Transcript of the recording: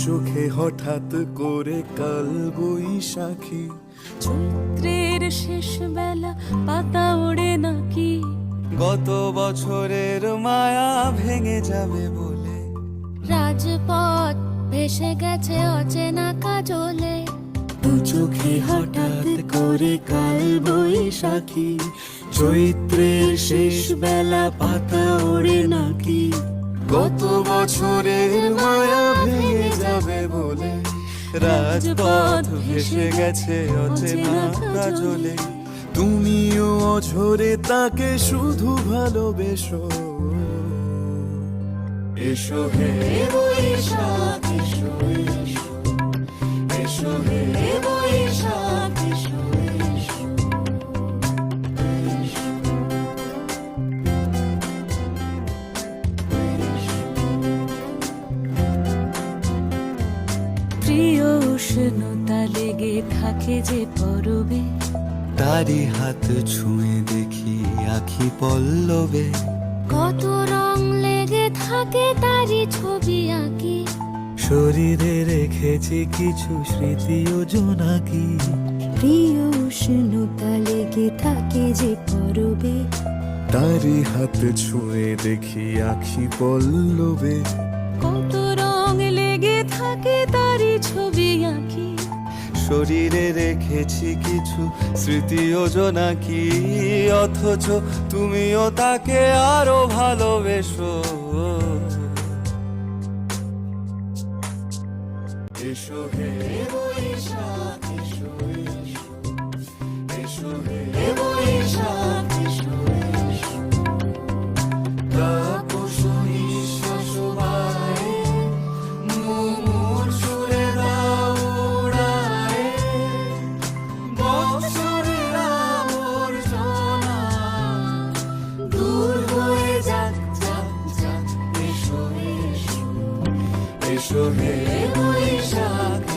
চোখে হঠাৎ করে কাল বৈশাখী, চৈত্রের শেষ বেলা পাতা ওড়ে নাকি, গত বছরের মায়া ভেঙে যাবে বলে, রাজপথ ভেসে গেছে অচেনা কাজলে, দু চোখে হঠাৎ করে কাল বৈশাখী, চৈত্রের শেষ বেলা পাতা ওড়ে নাকি, গত বছরের মায়া ভেঙে যাবে বলে, রাজপথ ভেসে গেছে অচেনা কাজলে, তুমিও অঝরে তাকে শুধু ভালোবেসো। এসো হে বৈশাখ এসো, এসো এসো হে বৈশাখ এসো, এসো এসো। প্রিয় উষ্ণতা লেগে থাকে যে পরবে, তারি হাত ছুঁয়ে দেখি আখি পল্লবে, কত রং লেগে থাকে তারই ছবি আঁকি, শরীরে রেখেছি কিছু স্মৃতি ও জোনাকি, প্রিয় উষ্ণতা লেগে থাকে যে পরবে, তারি হাত ছুঁয়ে দেখি আখি পল্লবে, কত রং লেগে থাকে তারই ছবি আঁকি, শরীরে রেখেছি কিছু স্মৃতি ও জোনাকি, অথচ তুমিও তাকে আরো ভালোবেসো। এসো হে বৈশাখ এসো, এসো এসো হে বৈশাখ এসো, এসো। তাপস নিঃশ্বাস বায়ে, মুমুর সুরে দাও উড়ায়ে, বৎসরের আবর্জনা দূর হয়ে যাক, যাক, যাক। এসো এসো এসো হে বৈশাখ